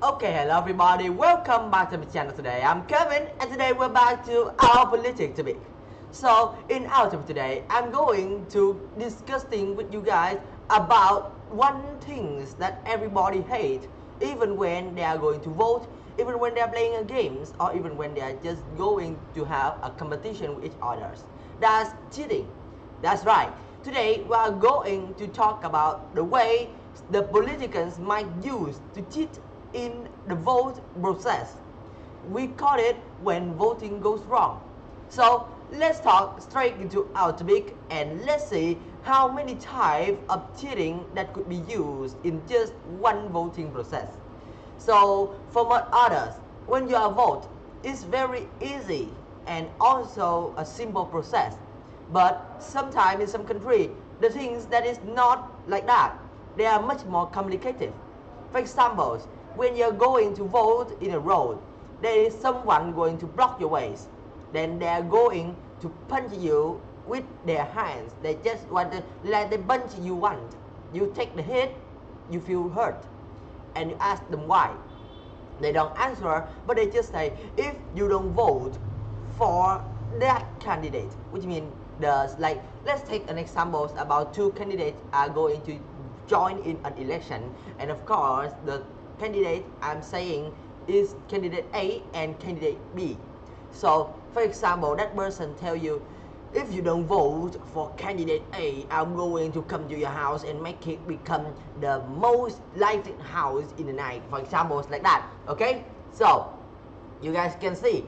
Okay, hello everybody, welcome back to my channel today. I'm Kevin and today we're back to our politics topic. So in our topic today, I'm going to discussing with you guys about one things that everybody hates even when they are going to vote, even when they are playing a games, or even when they are just going to have a competition with each others. That's cheating. That's right. Today we are going to talk about the way the politicians might use to cheat in the vote process. We call it when voting goes wrong. So let's talk straight into our topic and let's see how many types of cheating that could be used in just one voting process. So for what others, when you are vote, it's very easy and also a simple process. But sometimes in some country, the things that is not like that, they are much more complicated. For example, when you're going to vote in a road, there is someone going to block your ways. Then they are going to punch you with their hands. They just want to let the punch you want. You take the hit, you feel hurt, and you ask them why. They don't answer, but they just say, if you don't vote for that candidate, which means the like let's take an example about two candidates are going to join in an election, and of course the candidate I'm saying is candidate A and candidate B. So for example, that person tell you, if you don't vote for candidate A, I'm going to come to your house and make it become the most lighted house in the night. For example, like that. Okay? So you guys can see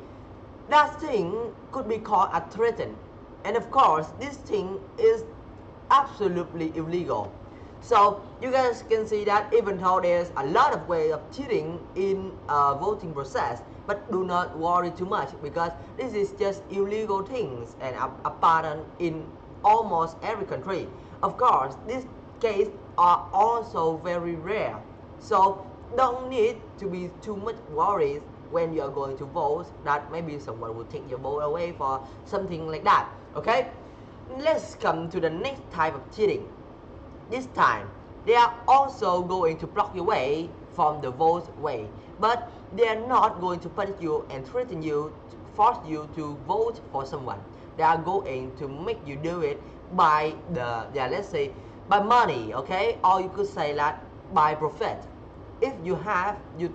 that thing could be called a threaten. And of course, this thing is absolutely illegal. So you guys can see that even though there's a lot of ways of cheating in a voting process, but do not worry too much because this is just illegal things and apparent in almost every country. Of course, these cases are also very rare. So don't need to be too much worried when you are going to vote that maybe someone will take your vote away for something like that. Okay, let's come to the next type of cheating. This time they are also going to block your way from the vote way, but they are not going to punish you and threaten you to force you to vote for someone. They are going to make you do it by the, yeah, let's say by money. Okay, or you could say that by profit. If you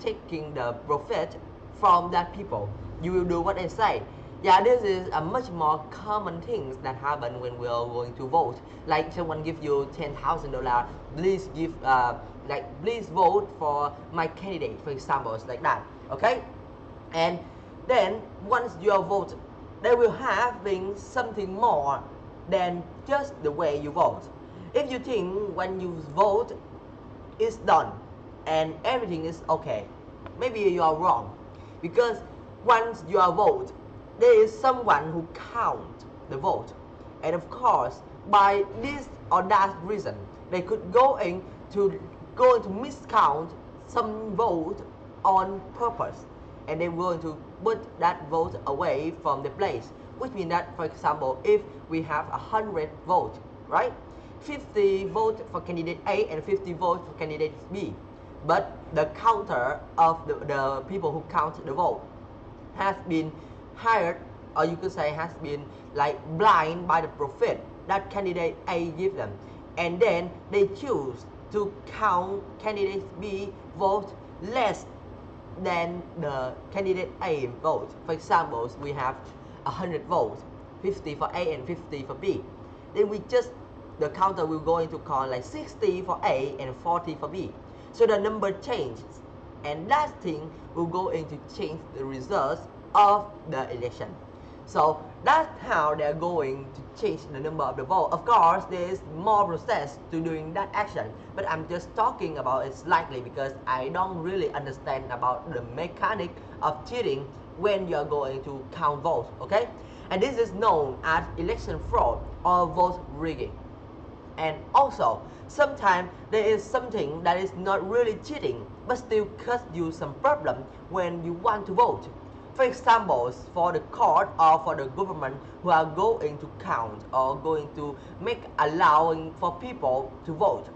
taking the profit from that people, you will do what they say. Yeah, this is a much more common things that happen when we are going to vote. Like someone give you $10,000, please give please vote for my candidate, for example, like that. Okay, and then once you are voted, they will having something more than just the way you vote. If you think when you vote it's done and everything is okay, maybe you are wrong, because once you are vote, there is someone who count the vote, and of course by this or that reason they could go into miscount some vote on purpose, and they were going to put that vote away from the place, which means that, for example, if we have 100 votes, right, 50 votes for candidate A and 50 votes for candidate B, but the counter of the people who count the vote has been hired, or you could say has been like blind by the profit that candidate A give them, and then they choose to count candidate B vote less than the candidate A vote. For example, we have 100 votes, 50 for A and 50 for B. Then we just, the counter will go into call like 60 for A and 40 for B. So the number changes, and that thing will go into change the results of the election. So that's how they're going to change the number of the vote. Of course, there is more process to doing that action, but I'm just talking about it slightly because I don't really understand about the mechanic of cheating when you're going to count votes, okay? And this is known as election fraud or vote rigging. And also, sometimes there is something that is not really cheating, but still cause you some problem when you want to vote. For example, for the court or for the government who are going to count or going to make allowing for people to vote,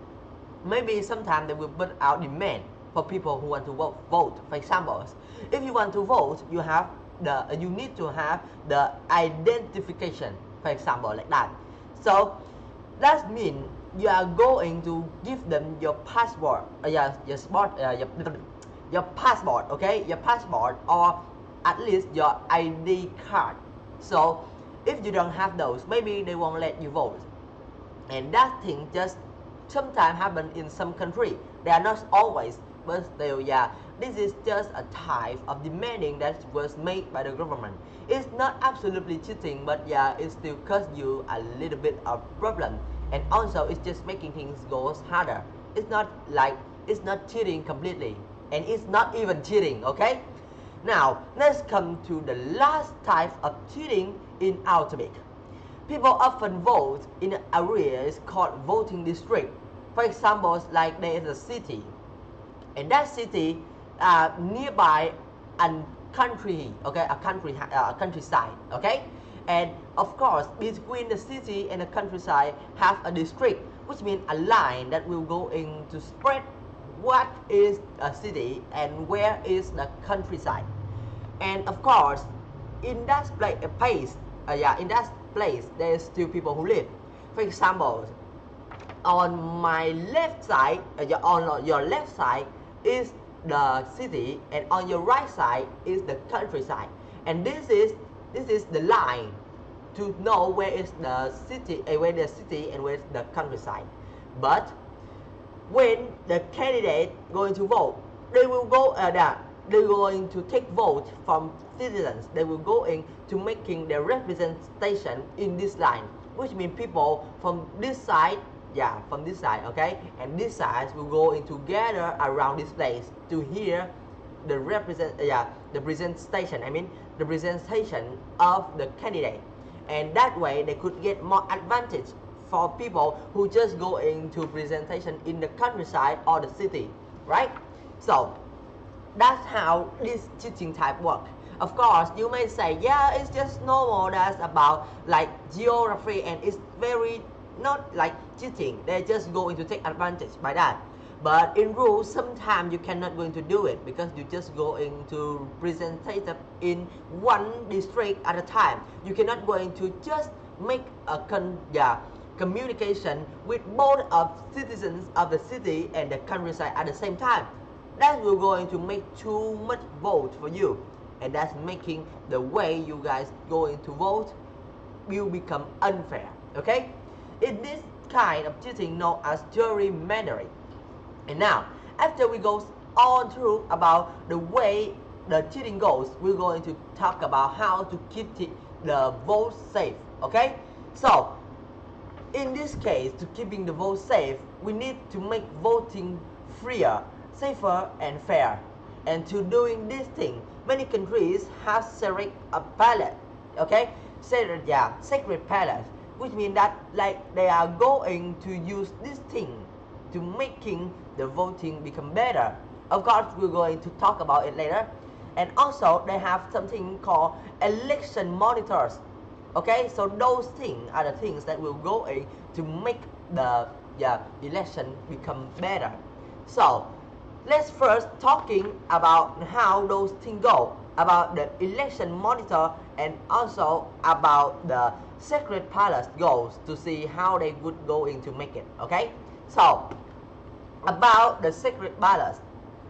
maybe sometimes they will put out demand. for people who want to vote. For example, if you want to vote, you need to have the identification, for example, like that. So that means you are going to give them your passport, your passport, okay, your passport, or at least your ID card. So if you don't have those, maybe they won't let you vote. And that thing just sometimes happen in some country. They are not always, but still, yeah, this is just a type of demanding that was made by the government. It's not absolutely cheating, but yeah, it still cause you a little bit of problem. And also, it's just making things go harder. It's not cheating completely, and it's not even cheating. Okay. Now let's come to the last type of cheating in our topic. People often vote in areas called voting district. For example, like there is a city, and that city nearby a country, okay, a countryside, okay, and of course between the city and the countryside have a district, which means a line that will go in to spread what is a city and where is the countryside. And of course, in that in that place, there's still people who live. For example, on my left side, on your left side is the city, and on your right side is the countryside. And this is the line to know where is the city, and where is the countryside. But when the candidate going to vote, they will go they're going to take vote from citizens. They will go in to making their representation in this line, which means people from this side, okay, and this side will go in to gather around this place to hear the presentation. I mean the presentation of the candidate, and that way they could get more advantage for people who just go into presentation in the countryside or the city, right? So that's how this cheating type work. Of course, you may say, yeah, it's just normal. That's about like geography, and it's very not like cheating. They just going to take advantage by that. But in rules, sometimes you cannot going to do it because you just go into presentation in one district at a time. You cannot going to just make a communication with both of citizens of the city and the countryside at the same time. That will going to make too much vote for you, and that's making the way you guys going to vote will become unfair. Okay, it this kind of cheating known as gerrymandering. And now, after we go on through about the way the cheating goes, we're going to talk about how to keep the vote safe. Okay, so in this case, to keeping the vote safe, we need to make voting freer, safer, and fair. And to doing this thing, many countries have secret ballot. Okay, secret ballot, which means that like they are going to use this thing to making the voting become better. Of course, we're going to talk about it later. And also, they have something called election monitors. Okay, so those things are the things that will go in to make the election become better. So let's first talking about how those things go, about the election monitor, and also about the secret palace goals, to see how they would go in to make it. Okay, so about the secret palace,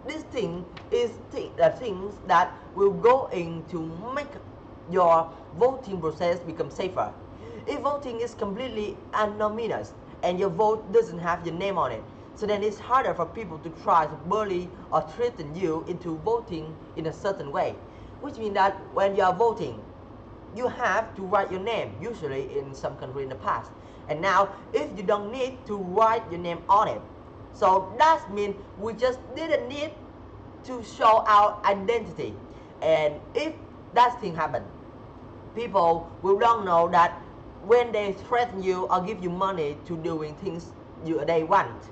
this thing is the things that will go in to make your voting process become safer. If voting is completely anonymous and your vote doesn't have your name on it, so then it's harder for people to try to bully or threaten you into voting in a certain way. Which means that when you are voting, you have to write your name, usually in some country in the past. And now, if you don't need to write your name on it, so that means we just didn't need to show our identity. And if that thing happen, people will don't know that when they threaten you or give you money to doing things they want,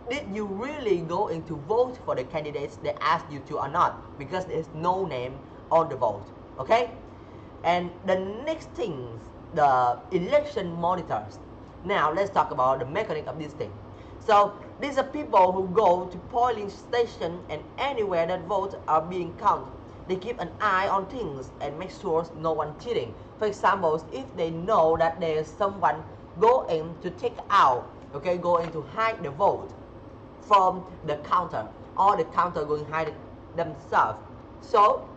did you really go in to vote for the candidates they asked you to or not, because there's no name on the vote. Okay, and the next thing, the election monitors. Now let's talk about the mechanic of this thing. So These are people who go to polling station and anywhere that votes are being counted. They keep an eye on things and make sure no one cheating. For example, if they know that there is someone going to take out, okay, going to hide the vote from the counter, or the counter going to hide themselves, so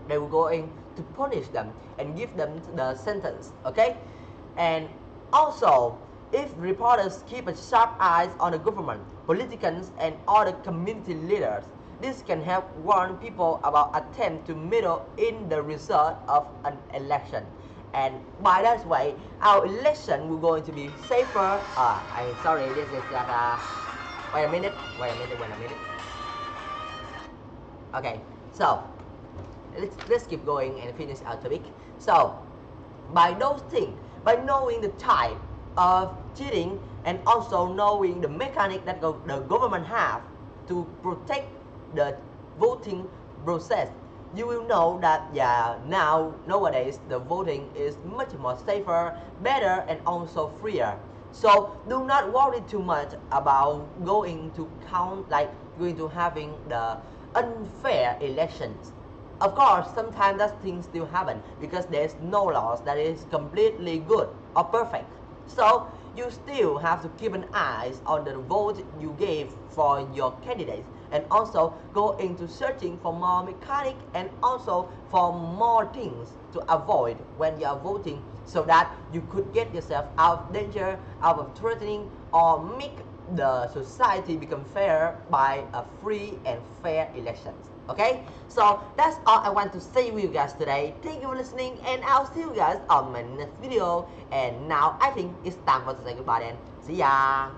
they will going to punish them and give them the sentence, okay? And also, if reporters keep a sharp eyes on the government, politicians, and other community leaders, this can help warn people about attempt to meddle in the result of an election. And by that way, our election will going to be safer. I'm sorry, this is that. Wait a minute. Okay, so let's keep going and finish our topic. So, by those things, by knowing the type of cheating and also knowing the mechanic that the government have to protect the voting process, you will know that nowadays the voting is much more safer, better, and also freer. So do not worry too much about going to count, like going to having the unfair elections. Of course, sometimes that things still happen because there's no laws that is completely good or perfect. So you still have to keep an eye on the vote you gave for your candidates, and also go into searching for more mechanic and also for more things to avoid when you are voting, so that you could get yourself out of danger, out of threatening, or make the society become fair by a free and fair elections. Okay, so that's all I want to say with you guys today. Thank you for listening, and I'll see you guys on my next video. And now I think it's time for to say goodbye then. See ya.